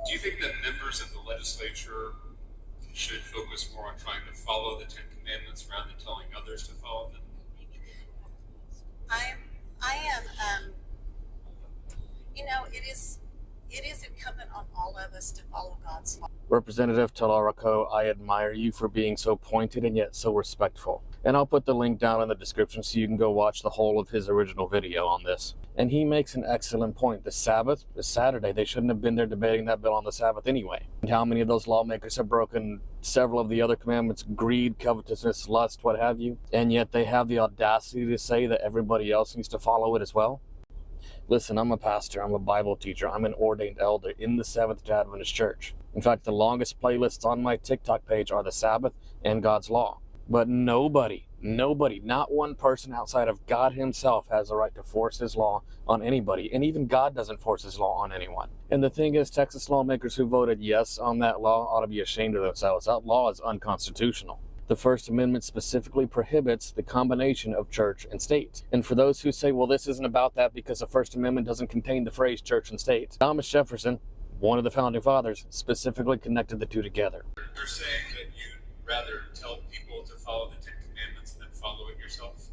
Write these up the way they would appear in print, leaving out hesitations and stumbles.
Do you think that members of the legislature should focus more on trying to follow the Ten Commandments rather than telling others to follow them? I am, it is incumbent on all of us to follow God's law. Representative Talarico, I admire you for being so pointed and yet so respectful. And I'll put the link down in the description so you can go watch the whole of his original video on this. And he makes an excellent point. The Sabbath is Saturday. They shouldn't have been there debating that bill on the Sabbath anyway. And how many of those lawmakers have broken several of the other commandments, greed, covetousness, lust, what have you, and yet they have the audacity to say that everybody else needs to follow it as well? Listen, I'm a pastor, I'm a Bible teacher, I'm an ordained elder in the Seventh-day Adventist Church. In fact, the longest playlists on my TikTok page are the Sabbath and God's law. But nobody, not one person outside of God himself has the right to force his law on anybody. And even God doesn't force his law on anyone. And the thing is, Texas lawmakers who voted yes on that law ought to be ashamed of themselves. That law is unconstitutional. The First Amendment specifically prohibits the combination of church and state. And for those who say, well, this isn't about that because the First Amendment doesn't contain the phrase church and state, Thomas Jefferson, one of the founding fathers, specifically connected the two together. You're saying that you'd rather tell people to follow the Ten Commandments than follow it yourself?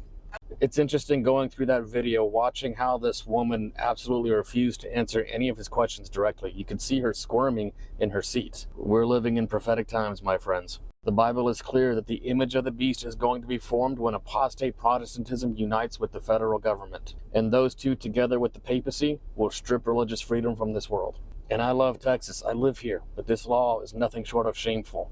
It's interesting going through that video, watching how this woman absolutely refused to answer any of his questions directly. You could see her squirming in her seat. We're living in prophetic times, my friends. The Bible is clear that the image of the beast is going to be formed when apostate Protestantism unites with the federal government. And those two, together with the papacy, will strip religious freedom from this world. And I love Texas. I live here. But this law is nothing short of shameful.